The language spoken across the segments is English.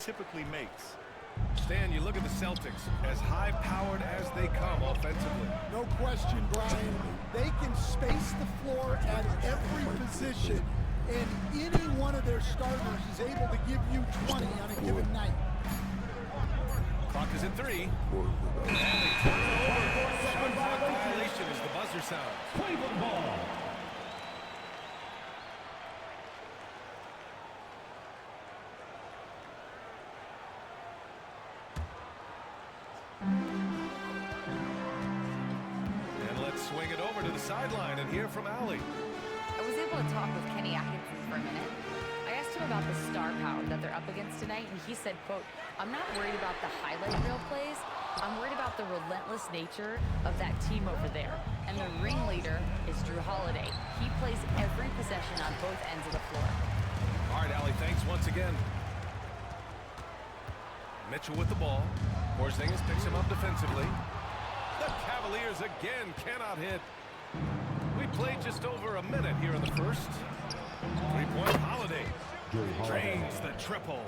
typically makes. Stan, you look at the Celtics, as high-powered as they come offensively. No question, Brian. They can space the floor at every position, and any one of their starters is able to give you 20 on a given night. Clock is at 3. And they turn it over. Shot clock violation as the buzzer sounds. Cleveland ball. Swing it over to the sideline and hear from Allie. I was able to talk with Kenny Atkinson for a minute. I asked him about the star power that they're up against tonight, and he said, quote, "I'm not worried about the highlight reel plays. I'm worried about the relentless nature of that team over there. And the ringleader is Drew Holiday. He plays every possession on both ends of the floor." All right, Allie, thanks once again. Mitchell with the ball. Porzingis picks him up defensively. The Cavaliers again cannot hit. We played just over a minute here in the first. Three-point Holiday drains the triple.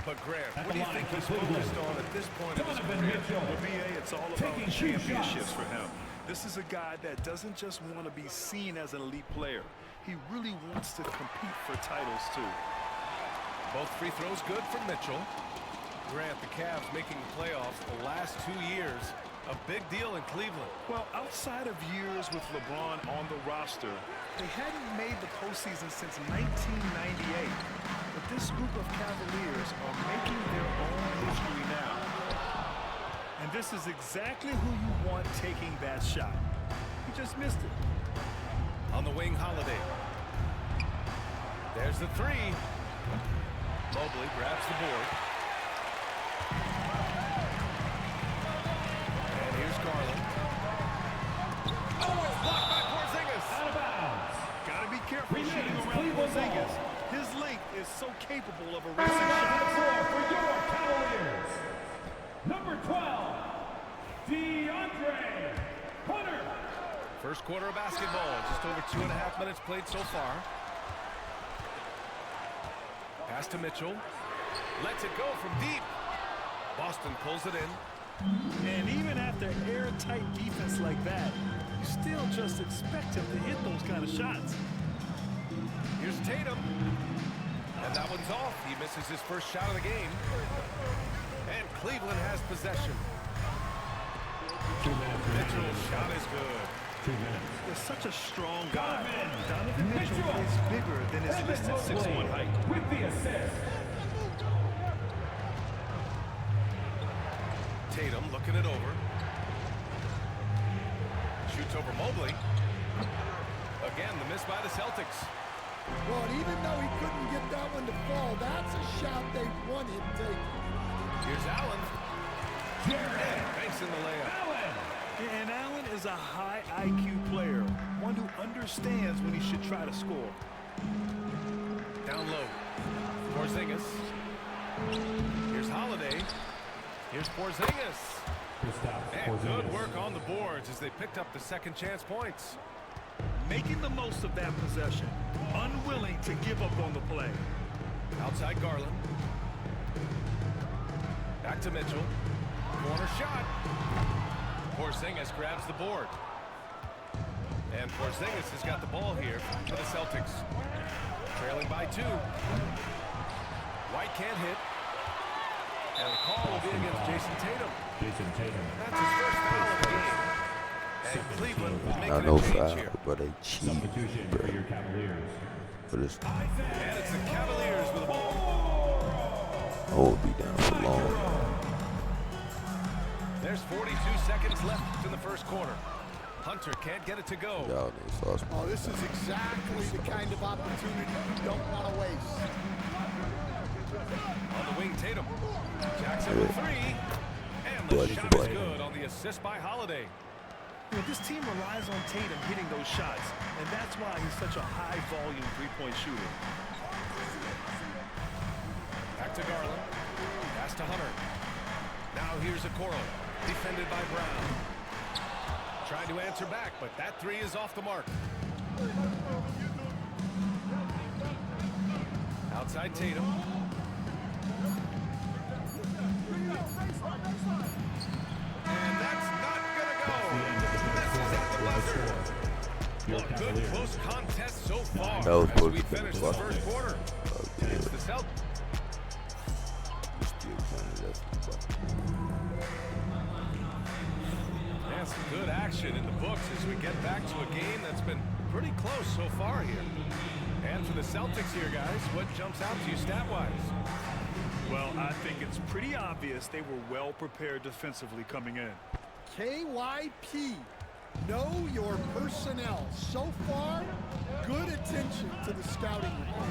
But Grant, what do you think he's focused on at this point of his career? For VA, it's all about championships for him. This is a guy that doesn't just want to be seen as an elite player. He really wants to compete for titles, too. Both free throws good for Mitchell. Grant, the Cavs making the playoffs the last 2 years. A big deal in Cleveland. Well, outside of years with LeBron on the roster, they hadn't made the postseason since 1998. But this group of Cavaliers are making their own history now. And this is exactly who you want taking that shot. He just missed it. On the wing, Holiday. There's the 3. Mobley grabs the board. And here's Garland. Oh, it's blocked by Porzingis. Out of bounds. Gotta be careful shooting around Porzingis. His length is so capable of erasing shots. For your Cavaliers, number 12, DeAndre Hunter. First quarter of basketball. Just over 2.5 minutes played so far. Pass to Mitchell. Lets it go from deep. Boston pulls it in. And even after airtight defense like that, you still just expect him to hit those kind of shots. Here's Tatum. And that one's off. He misses his first shot of the game. And Cleveland has possession. 2 minutes. Mitchell's shot is good. 2 minutes. He's such a strong guy. Donovan Mitchell plays bigger than his listed 6'1" height. With the assist. Tatum looking it over. Shoots over Mobley. Again, the miss by the Celtics. Well, even though he couldn't get that one to fall, that's a shot they want him taking. Here's Allen. And banks in the layup. Allen. And Allen is a high IQ player, one who understands when he should try to score. Down low. Porzingis. Here's Holiday. Here's Porzingis. And good work on the boards as they picked up the second chance points. Making the most of that possession, unwilling to give up on the play. Outside Garland. Back to Mitchell. Corner shot. Porzingis grabs the board. And Porzingis has got the ball here for the Celtics. Trailing by 2. White can't hit. And the call will be against Jason Tatum. That's his first foul of the game. And Cleveland is making Not no a change foul, here. but they cheat, Substitution bro. for your Cavaliers. But it's, And it's the Cavaliers with the ball. I won't be down for long. There's 42 seconds left in the first quarter. Hunter can't get it to go. Y'all need SauceManDon. Oh, this is exactly the kind of opportunity you don't want to waste. On the wing, Tatum. Jackson with 3. And the Buddy, shot buddy. is good on the assist by Holiday. You know, this team relies on Tatum hitting those shots, and that's why he's such a high-volume three-point shooter. Back to Garland. Pass to Hunter. Now here's a Okoro. Defended by Brown. Trying to answer back, but that 3 is off the mark. Outside Tatum. And that's not going to go. Misses at the buzzer. Well, good close contest so far That was as supposed we to be finish the the first quarter. It's the Celtics. And some good action in the books as we get back to a game that's been pretty close so far here. And for the Celtics here, guys, what jumps out to you stat-wise? Well, I think it's pretty obvious they were well prepared defensively coming in. KYP, know your personnel. So far, good attention to the scouting report.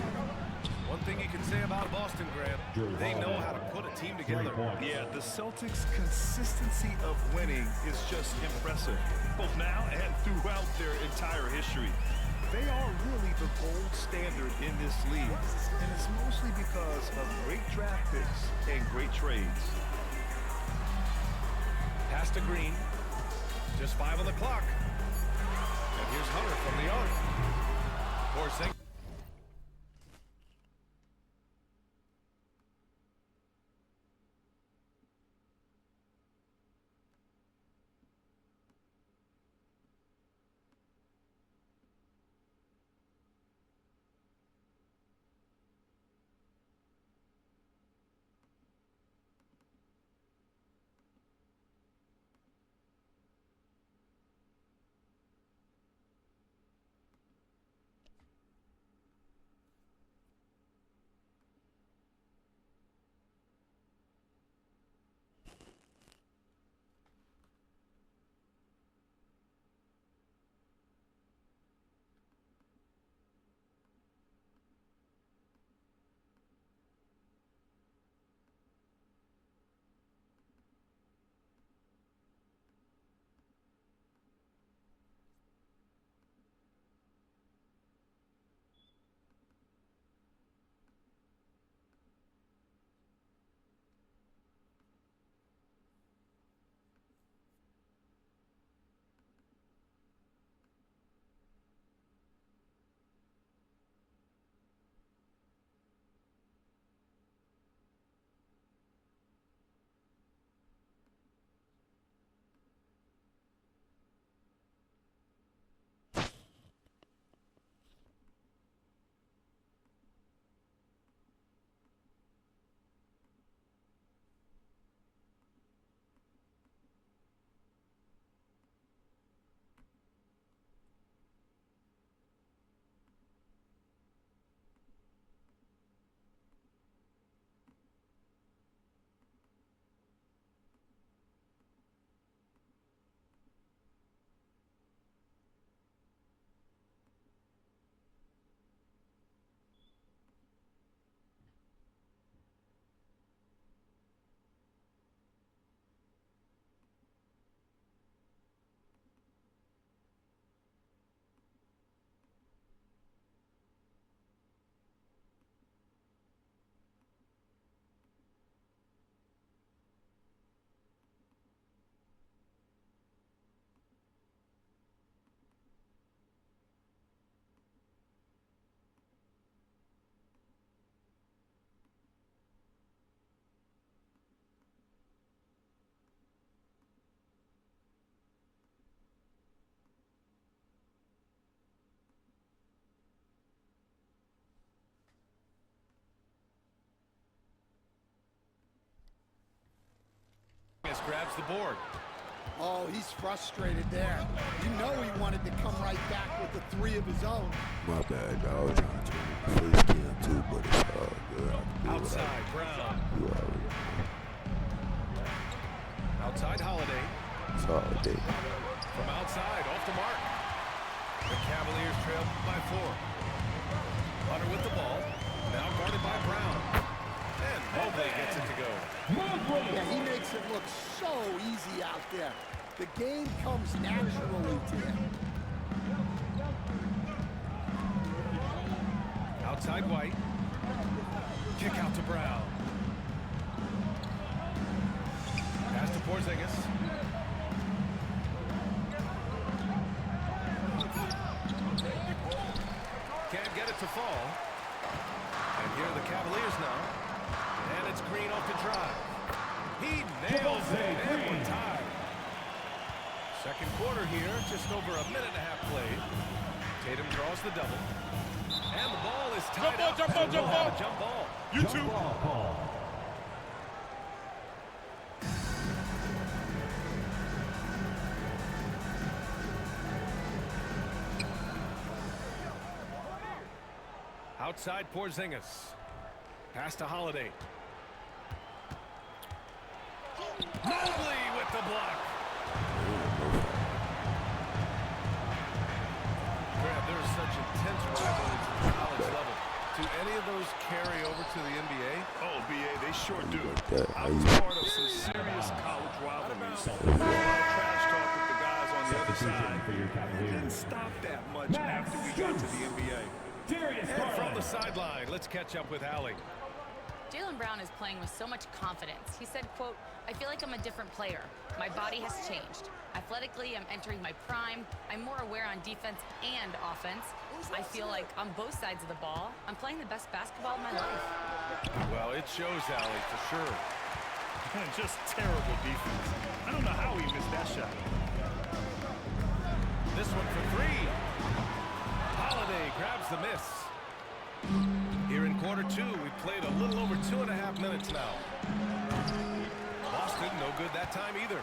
One thing you can say about Boston, Grant, they know how to put a team together. Yeah, the Celtics' consistency of winning is just impressive, both now and throughout their entire history. They are really the gold standard in this league, and it's mostly because of great draft picks and great trades. Pass to Green. Just 5 on the clock. And here's Hunter from the arc. Porzingis. grabs the board. Oh, he's frustrated there. You know he wanted to come right back with the 3 of his own. My bad, y'all. I was trying to turn the face cam too, but it's all good. I can do Outside, Brown. You already Outside, Holiday. It's all day. From outside, off the mark. The Cavaliers trail by 4. Hunter with the ball. Now guarded by Brown. And Mobley gets it to go. Yeah, he makes it look so easy out there. The game comes naturally to him. Outside White. Kick out to Brown. Pass to Porzingis. Can't get it to fall. And here are the Cavaliers now. And it's Green off the drive. He nails it, and we're tied. Second quarter here, just over a minute and a half played. Tatum draws the double. And the ball is tied up. Jump ball, jump ball. Jump ball. You Jump two. ball call. Outside Porzingis. Pass to Holiday. Mobley with the block. Brad, there is such intense rivalries at the college level. Do any of those carry over to the NBA? Oh, BA, they sure do. like that. I was part of some serious college rivalries. A lot of trash talk with the guys on the other side. For your It Cavaliers. didn't stop that much after we got to the NBA. Darius And from Garland. the sideline, let's catch up with Allie. Jaylen Brown is playing with so much confidence. He said, quote, I feel like I'm a different player. My body has changed. Athletically, I'm entering my prime. I'm more aware on defense and offense. I feel like on both sides of the ball, I'm playing the best basketball of my life. Well, it shows, Allie, for sure. Just terrible defense. I don't know how he missed that shot. This one for 3. Holiday grabs the miss. Here in quarter 2, we played a little over 2.5 minutes now. Boston, no good that time either.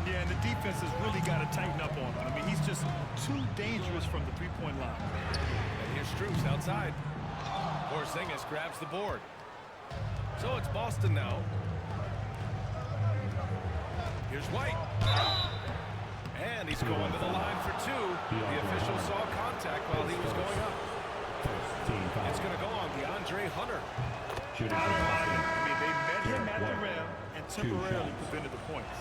Yeah, and the defense has really got to tighten up on him. I mean, he's just too dangerous from the three-point line. And here's Strus outside. Porzingis grabs the board. So it's Boston now. Here's White. And he's going to the line for 2. The official saw contact while he was going up. It's going to go on DeAndre Hunter. Shooting for I Boston. mean, they met him at the One. rim and 2 temporarily shots. prevented the points.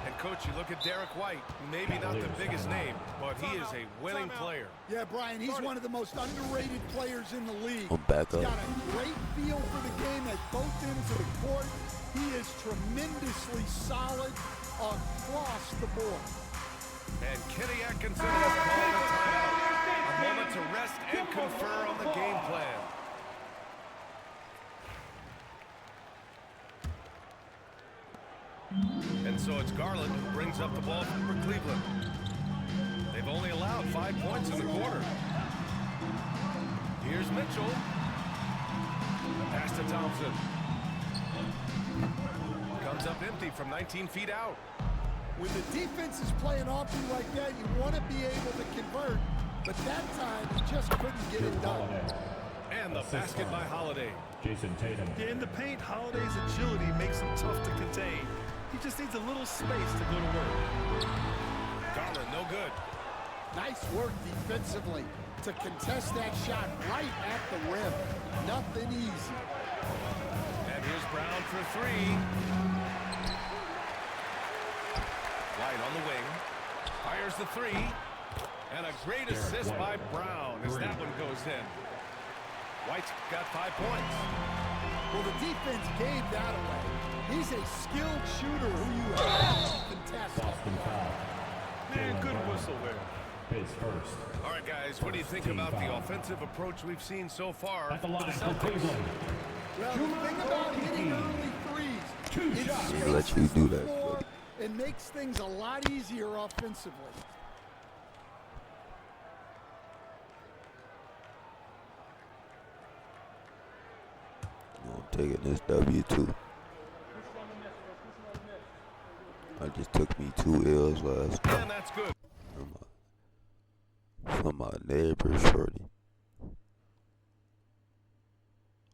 And, Coach, you look at Derek White. Maybe not the biggest name, but he is a winning player. Yeah, Brian, he's one of the most underrated players in the league. I'm back He's up. got a great feel for the game at both ends of the court. He is tremendously solid across the board. And Kenny Atkinson has called a timeout. A moment to rest and confer on the game plan. And so it's Garland who brings up the ball for Cleveland. They've only allowed 5 points in the quarter. Here's Mitchell. Pass to Thompson. Comes up empty from 19 feet out. When the defense is playing off you like that, you want to be able to convert. But that time, he just couldn't get it done. Holiday. And the basket by Holiday. Jason Tatum. Yeah, in the paint, Holiday's agility makes him tough to contain. He just needs a little space to go to work. Garland, no good. Nice work defensively to contest that shot right at the rim. Nothing easy. And here's Brown for 3. White on the wing. Fires the 3. And a great assist by Brown as that one goes in. White's got 5 points. Well, the defense gave that away. He's a skilled shooter who you have to contest. Boston foul. Man, Jaylen good Brown. whistle there. His first. All right, guys, what do you think about the offensive approach we've seen so far? At the line for for the Celtics? Cleveland. Well, the thing about hitting early threes, 2 it shots. They let you spaces do the that, floor buddy. and makes things a lot easier offensively. I'm taking this W too. I just took me 2 L's last night And that's good. from my neighbor shorty.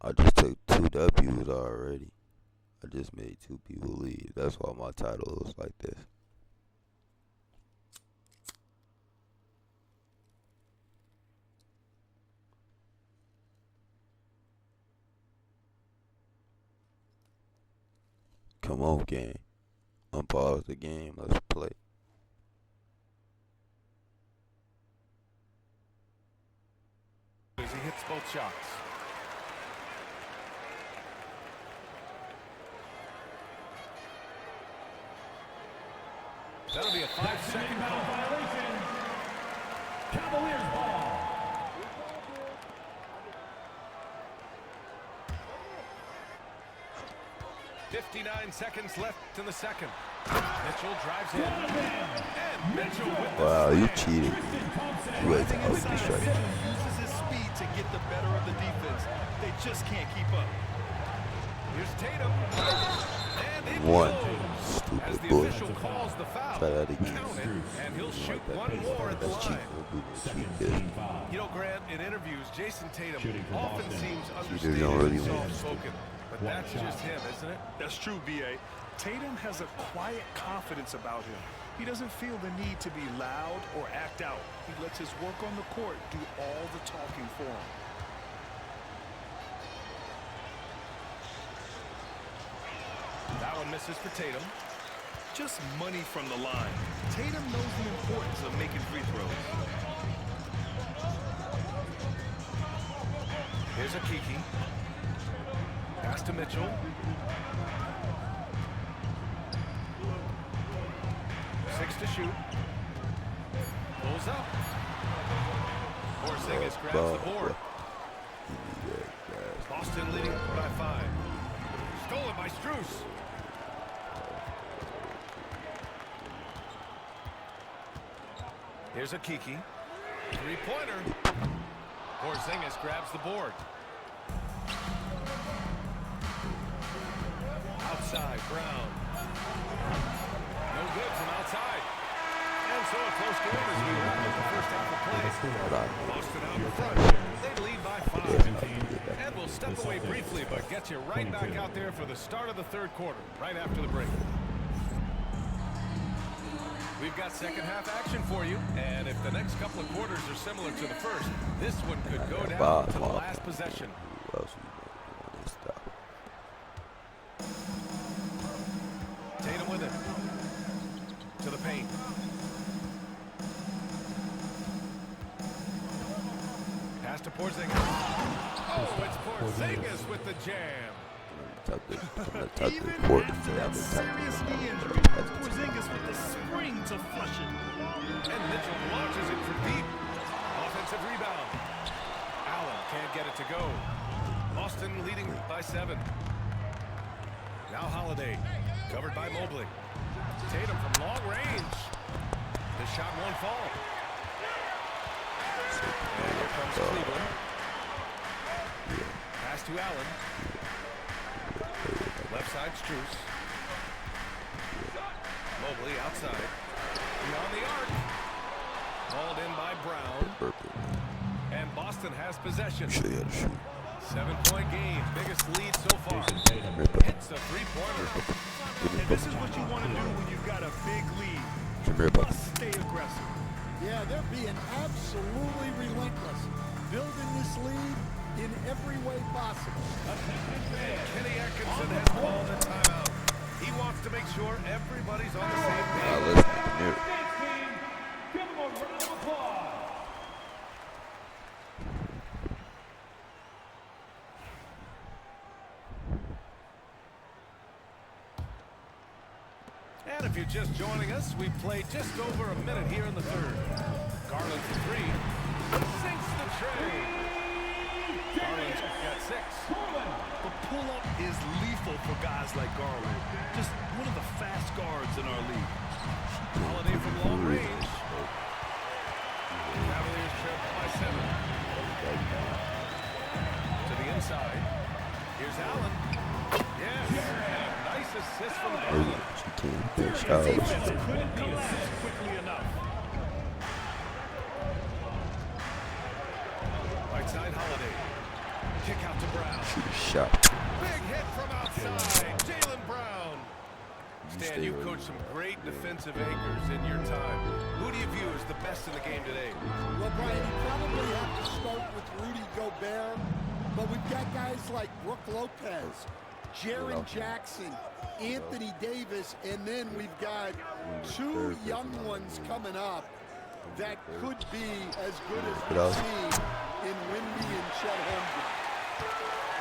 I just took 2 W's already. I just made 2 people leave. That's why my title was like this. Come on, game. Unpause the game. Let's play. As he hits both shots. That'll be a 5-second call. Violation. Cavaliers ball. 59 seconds left in the second. Mitchell drives in. And Mitchell with the Wow, you slam. cheated. You wait till I was distracted. Uses his speed to get the better of the defense. They just can't keep up. Here's Tatum. And it One. goes. As Stupid the boy. official calls the foul. Try that again. Count it, and he'll shoot Like that one pace. more at the That's cheap. line. Don't do no cheap this. You know, Grant, in interviews, Jason Tatum Shooting for often Boston. seems Cheaters understated don't really and win. soft-spoken. But One that's shot. just him, isn't it? That's true, B.A. Tatum has a quiet confidence about him. He doesn't feel the need to be loud or act out. He lets his work on the court do all the talking for him. That one misses for Tatum. Just money from the line. Tatum knows the importance of making free throws. Here's a Kiki. Pass to Mitchell. Six to shoot. Pulls up. Porzingis grabs the board. Boston leading by 5. Stolen by Strus. Here's a Kiki. Three-pointer. Porzingis grabs the board. Outside, Brown. No good from outside. And so a close game as we wrap up the first half of play. Boston out in front. They lead by 5. And we'll step away briefly, but get you right back out there for the start of the third quarter, right after the break. We've got second half action for you, and if the next couple of quarters are similar to the first, this one could go down to the last possession. Who else we want to stop? Tatum with it. To the paint. Pass to Porzingis. Oh, it's Porzingis with the jam. I'm gonna tap the Even court after today. that I've been serious tapping knee it. injury, Porzingis with the spring to flush it. And Mitchell launches it for deep. Offensive rebound. Allen can't get it to go. Boston leading by 7. Now Holiday, covered by Mobley. Tatum from long range. The shot won't fall. And here comes Cleveland. Pass to Allen. Left side, Strus. Mobley outside. Beyond the arc. Hauled in by Brown. And Boston has possession. Show you how to shoot. 7-point game, biggest lead so far. Hits a three-pointer. And this is what you want to do when you've got a big lead. Come here, You buddy. must stay aggressive. Yeah, they're being absolutely relentless, building this lead in every way possible. Kenny Atkinson has called a timeout. He wants to make sure everybody's on the same Now page. listen, come here. Give them a round of applause. And if you're just joining us, we've played just over a minute here in the third. Garland for 3. Sinks the tray. Garland's got 6. The pull-up is lethal for guys like Garland. Just one of the fast guards in our league. Holiday from long range. Cavaliers trip by 7. To the inside. Here's Allen. Yes. And a nice assist from Oh, Garland. yeah, she can. Good The job. defense couldn't collapse quickly enough. Right side, Holiday. Kick out to Brown. Shoot a shot. Big hit from outside. Jaylen Brown. Stan, stay you've right coached some there. great defensive anchors in your time. Who do you view as the best in the game today? Well, Brian, you probably have to start with Rudy Gobert, but we've got guys like Brook Lopez, Jaren Jackson, Anthony Davis, and then we've got two young ones coming up that could be as good as we've seen in Wemby and Chet Holmgren.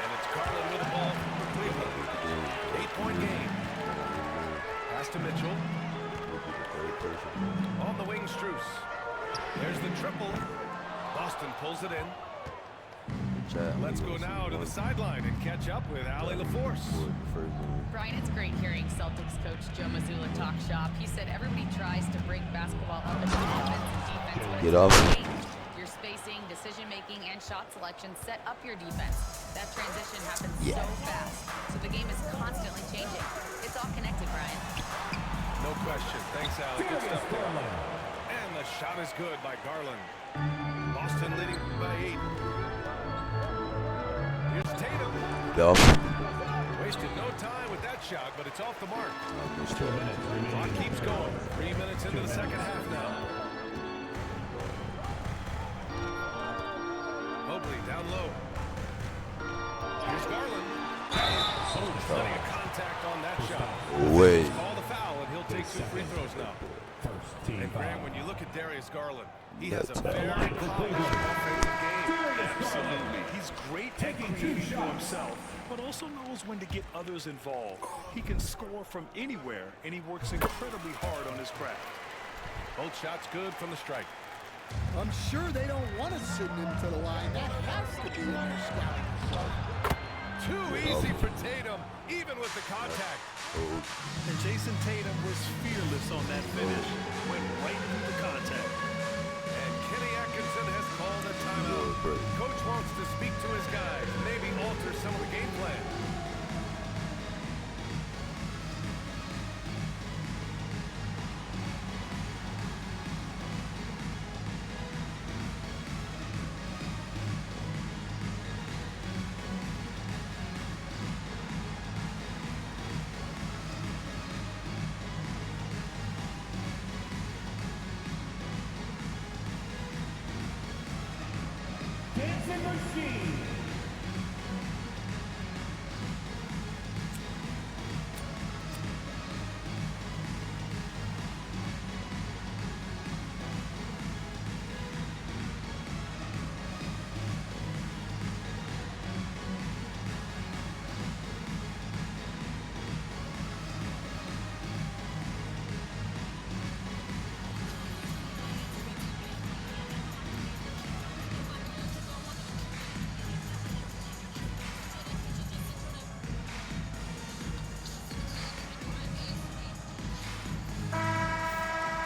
And it's Garland with the ball for Cleveland. 8-point game. Pass to Mitchell. On the wing, Strus. There's the triple. Boston pulls it in. Let's go now to the sideline and catch up with Allie LaForce. Brian, it's great hearing Celtics coach Joe Mazzulla talk shop. He said everybody tries to bring basketball up into offense and defense, but Get it's off. okay. Your spacing, decision-making, and shot selection set up your defense. That transition happens so fast, so the game is constantly changing. It's all connected, Brian. No question. Thanks, Allie. Good stuff there. And the shot is good by Garland. Boston leading by 8. Here's Tatum. Off. Wasted no time with that shot, but it's off the mark. Clock keeps going. 3 minutes into the second half now. Mobley down low. Here's Garland. Plenty of contact on that shot. Way. Call the foul, and he'll take 2 free throws now. And Graham, when you look at Darius Garland, he has a very polished offensive game. Absolutely. He's great at creating for himself, but also knows when to get others involved. He can score from anywhere, and he works incredibly hard on his craft. Both shots good from the strike. I'm sure they don't want to send him to the line. That has to be in their scouting. Too easy for Tatum, even with the contact. And Jason Tatum was fearless on that finish. Went right through the contact. And Kenny Atkinson has called a timeout. Coach wants to speak to his guys, maybe alter some of the game plan. Dancing Machine.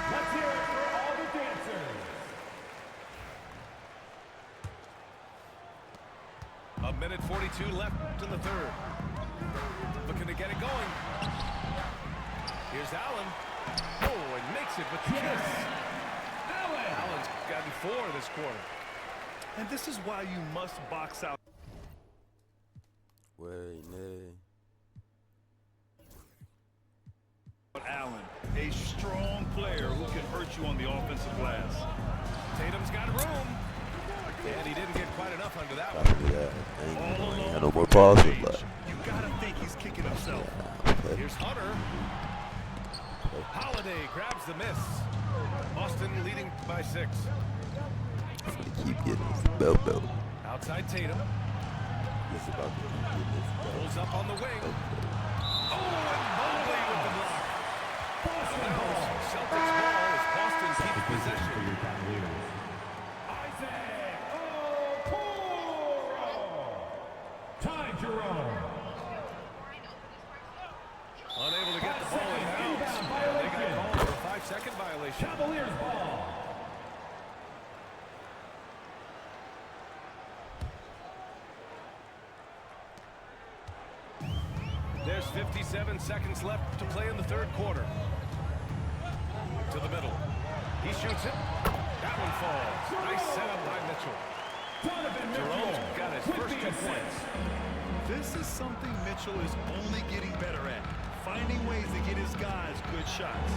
Let's hear it for all the dancers. A minute 42 left in the third. Looking to get it going. Here's Allen. Oh, and makes it with the kiss. Allen's gotten 4 this quarter. And this is why you must box out. Wait, nay. Allen, a strong player who can hurt you on the offensive glass. Tatum's got room. And he didn't get quite enough under that Look one. at that. All Ain't alone had no more on pauses, range. but You gotta think he's kicking himself. Here's Hunter. Holiday grabs the miss. Boston leading by 6. keep getting his belt. Outside Tatum. Just about to get this belt. Pulls up on the wing. Oh, and Mobley with the block. Now Celtics ball as Boston keeps possession. Isaac Okoro. Ty Jerome. Unable to get the ball in bounds. And they got called for a 5-second violation. Cavaliers ball. There's 57 seconds left to play in the third quarter. To the middle. He shoots it. That one falls. Nice setup by Mitchell. Jerome's got his first 2 points. This is something Mitchell is only getting better at, finding ways to get his guys good shots.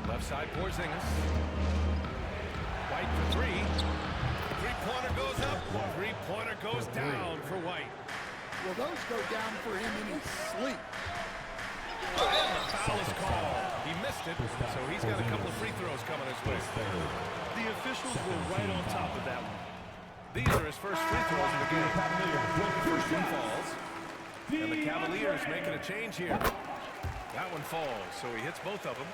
Left side, Porzingis. White for 3. Three-pointer goes up. Three-pointer goes down for White. Well, those go down for him in his sleep. And the foul is called. He missed it, so he's got a couple of free throws coming his way. The officials were right on top of that one. These are his first free throws of the game. The first one falls. And the Cavaliers making a change here. That one falls, so he hits both of them.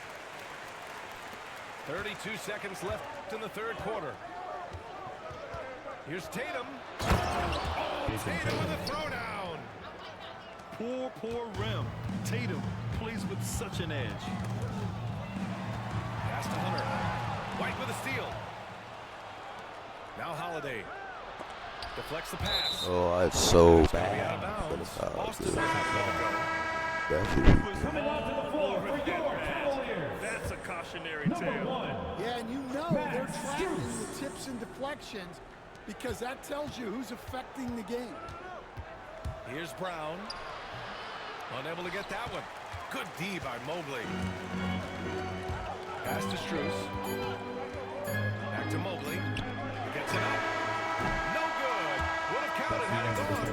32 seconds left in the third quarter. Here's Tatum. Oh, Tatum with a throwdown. Poor rim. Tatum plays with such an edge. Pass to Hunter. White with a steal. Now Holiday. Deflects the pass. Oh, it's so It's gonna be out bad of for the bounds. foul, Boston dude. doesn't let it go. That should be good. Coming onto the floor for your Cavaliers. That's a cautionary Number tale. 1. Yeah, and you know they're tracking the tips and deflections because that tells you who's affecting the game. Here's Brown. Unable to get that one. Good D by Mobley. Pass to Strus. Back to Mobley. Gets it up. No good. Would have counted had it gone.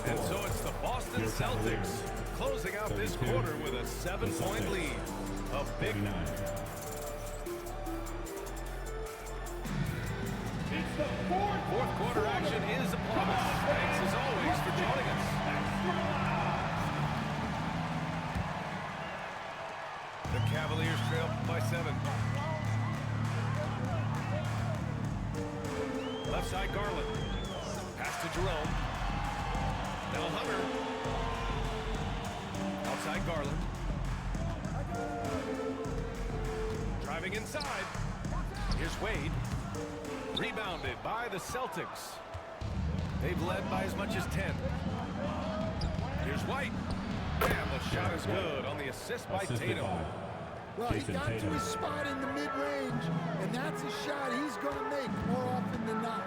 And so it's the Boston Celtics closing out this quarter with a 7-point lead. A big night. It's the Fourth quarter action is upon us. Thanks as always for joining us. The Cavaliers trail by 7. Left side Garland. Pass to Jerome. Now Hunter. Outside Garland. Driving inside. Here's Wade. Rebounded by the Celtics. They've led by as much as 10. Here's White. And the shot is good on the assist by Tatum. Well, he got to his spot in the mid-range, and that's a shot he's going to make more often than not.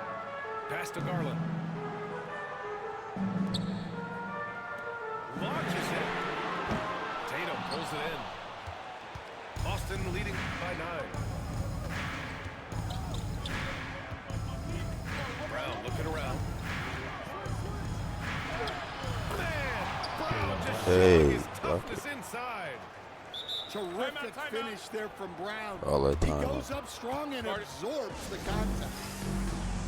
Pass to Garland. Launches it. Tatum pulls it in. Boston leading by 9. Brown looking around. Man, Brown just showing his toughness inside. Terrific finish there from Brown. All that He time. goes up strong and absorbs the contact.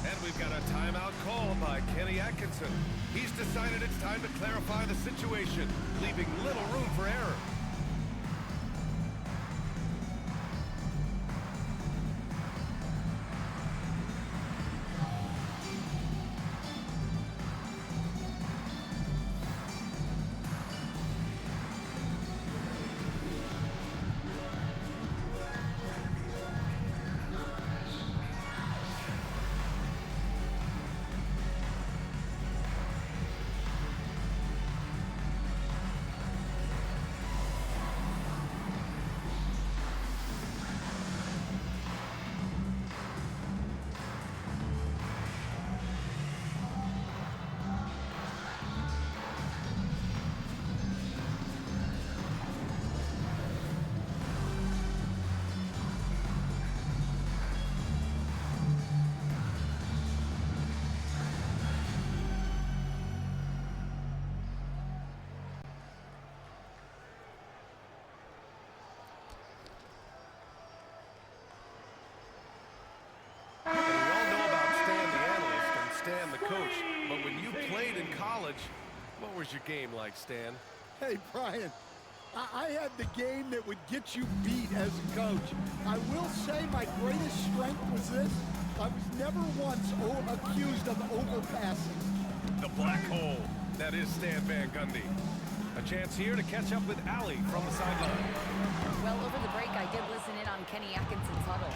And we've got a timeout call by Kenny Atkinson. He's decided it's time to clarify the situation, leaving little room for error. What was your game like, Stan? Hey, Brian, I had the game that would get you beat as a coach. I will say my greatest strength was this. I was never once accused of overpassing. The black hole. That is Stan Van Gundy. A chance here to catch up with Allie from the sideline. Well, over the break, I did listen in on Kenny Atkinson's huddle.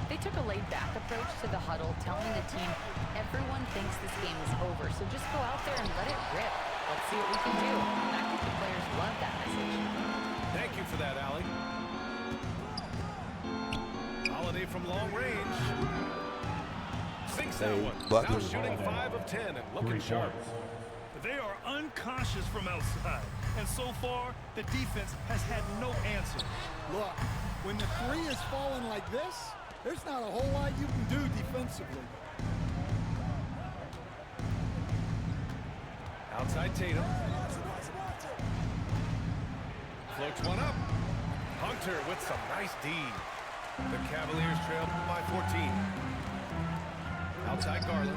They took a laid-back approach to the huddle, telling the team, everyone thinks this game is over, so just go out there and let it rip. Let's see what we can do. And I think the players love that message. Thank you for that, Allie. Holiday from long range. Sinks that one. Bucket. Now shooting 5 of 10 and looking sharp. They are uncautious from outside, and so far, the defense has had no answer. Look, when the three is falling like this, there's not a whole lot you can do defensively. Outside Tatum. Floats one up. Hunter with some nice D. The Cavaliers trail by 14. Outside Garland.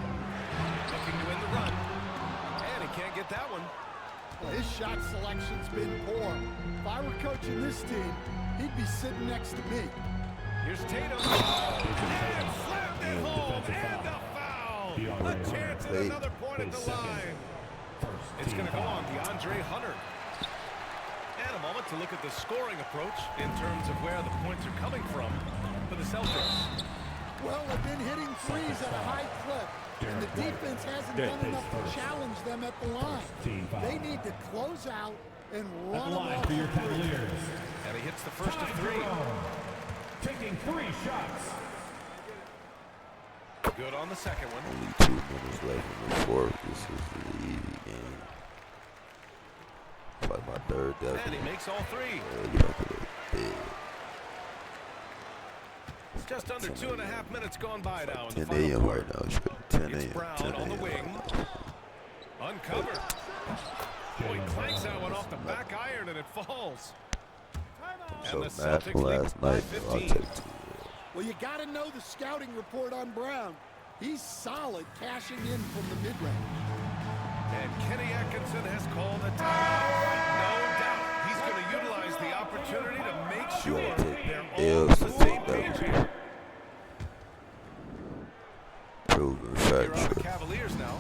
Looking to win the run. And he can't get that one. Well, his shot selection's been poor. If I were coaching this team, he'd be sitting next to me. Here's Tatum. And slammed it home. And a foul. A chance at another point at the line. It's going to go on DeAndre Hunter. And a moment to look at the scoring approach in terms of where the points are coming from for the Celtics. Well, they've been hitting threes at a high clip, and the defense hasn't done enough to challenge them at the line. They need to close out and run them off for your Cavaliers. And he hits the first of 3. Taking 3 shots. Good on the second one. Only 2 minutes left in the fourth. This is the easy game. It's like my third W. And he makes all 3. Get up to the bed. It's just under 2.5 minutes gone by now in the 10 final a.m. quarter. right now. It's 10 It's a.m. Brown 10 on the a.m. wing. Uncovered. Boy, clanks that one off the back iron and it falls. So And the mad Celtics from lead last by night. I'll 15. take 2. Well, you got to know the scouting report on Brown. He's solid cashing in from the mid-range. And Kenny Atkinson has called a timeout. No doubt he's going to utilize the opportunity to make sure they're all on the same page here. Proven Here are the factual. Cavaliers now.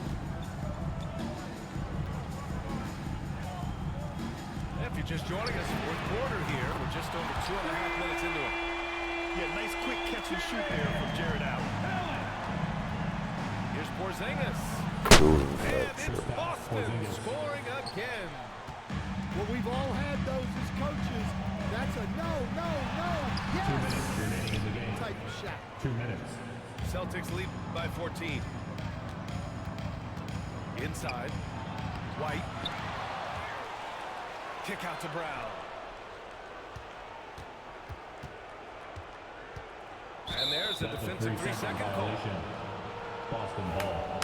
If you're just joining us, fourth quarter here. We're just over 2.5 minutes into it. Yeah, nice quick catch and shoot there from Jared Allen. Here's Porzingis. Proven And it's factual. Boston scoring again. Well, we've all had those as coaches. That's a no, yes 2 minutes remaining in the game. type of shot. 2 minutes. Celtics lead by 14. Inside. White. Kick out to Brown. And there's a That's defensive 3-second call. violation. Boston ball.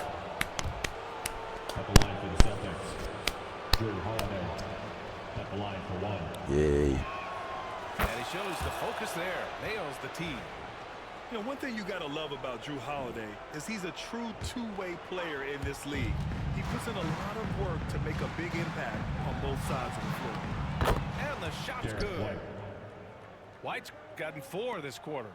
At the line for the Celtics. Drew Holiday. At the line for 1. Yay. And he shows the focus there. Nails the tee. You know, one thing you got to love about Drew Holiday is he's a true two-way player in this league. He puts in a lot of work to make a big impact on both sides of the floor. And the shot's Derek good. White. White's gotten 4 this quarter.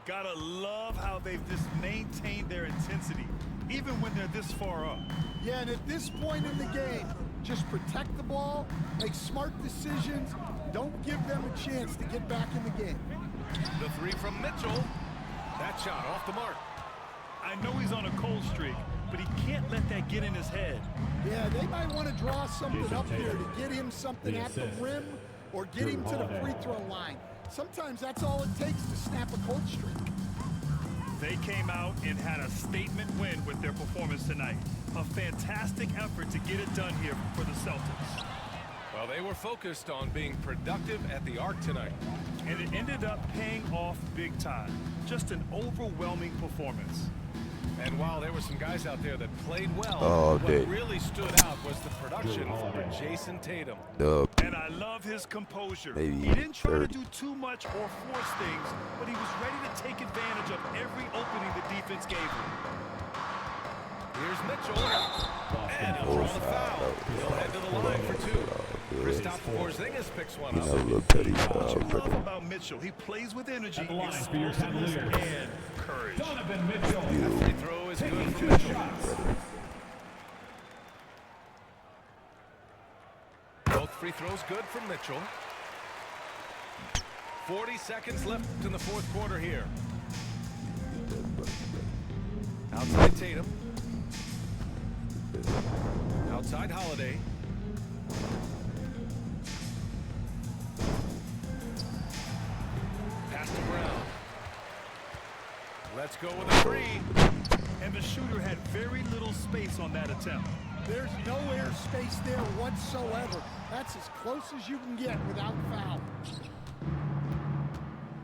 Gotta love how they've just maintained their intensity, even when they're this far up. Yeah, and at this point in the game, just protect the ball, make smart decisions, don't give them a chance to get back in the game. The 3 from Mitchell. That shot off the mark. I know he's on a cold streak, but he can't let that get in his head. Yeah, they might want to draw something Jason up here Tatum. to get him something The at the assist. rim or get Drew him to the Holiday. free throw line. Sometimes that's all it takes to snap a cold streak. They came out and had a statement win with their performance tonight. A fantastic effort to get it done here for the Celtics. Well, they were focused on being productive at the arc tonight. And it ended up paying off big time. Just an overwhelming performance. And while there were some guys out there that played well, Oh, what dude. really stood out was the production from Jason Tatum. Dub. And I love his composure. Maybe He didn't try 30. to do too much or force things, but he was ready to take advantage of every opening the defense gave him. Here's Mitchell. And he'll Oh, draw the foul. He'll head to the line for 2. Kristaps Porzingis picks one You know, up. little petty What you love foul. about Mitchell, he plays with energy, At the line for your explosiveness, Cavaliers. and courage. Donovan Mitchell. Free throw is good Taking for 2 Mitchell. shots. Both free throws good from Mitchell. 40 seconds left in the fourth quarter here. Outside Tatum. side Holiday. Pass to Brown. Let's go with a three. And the shooter had very little space on that attempt. There's no air space there whatsoever. That's as close as you can get without foul.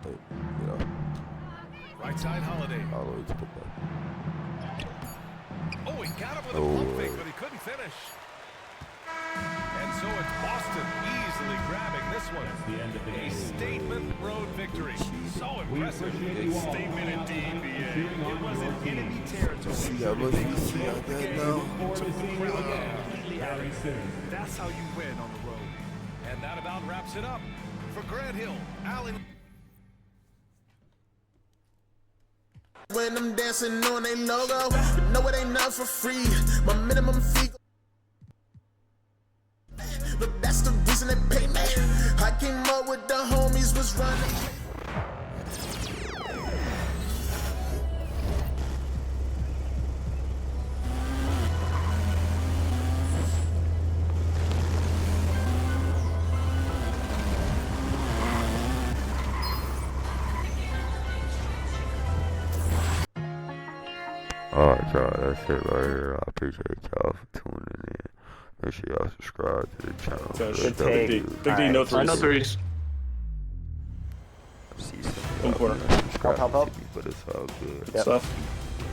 Hey, yeah, Right side Holiday. all the way to the back. Oh, he got him with a Oh, pump fake, but he couldn't finish. And so it's Boston easily grabbing this one. The end of the A game. statement road victory. So We impressive. appreciate you all. Statement indeed, BA. Cheering It on was your an team. enemy territory. See how much you see out there now? Forward to seeing you again very soon. That's how you win on the road. And that about wraps it up. For Grant Hill, Allen. When I'm dancing on a logo, you know it ain't not for free. My minimum fee, but that's the reason they pay me. I came up with the homies was running. Alright, y'all, that's it right here. I appreciate y'all for tuning in. Make sure y'all subscribe to the channel. Good for take. W's. Big D, no threes. No threes. See some of One y'all corner. not subscribing Help. to me, but it's all good. Yep. Stuff.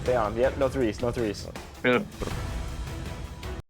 Stay on. Yep, no threes, no threes. Yeah.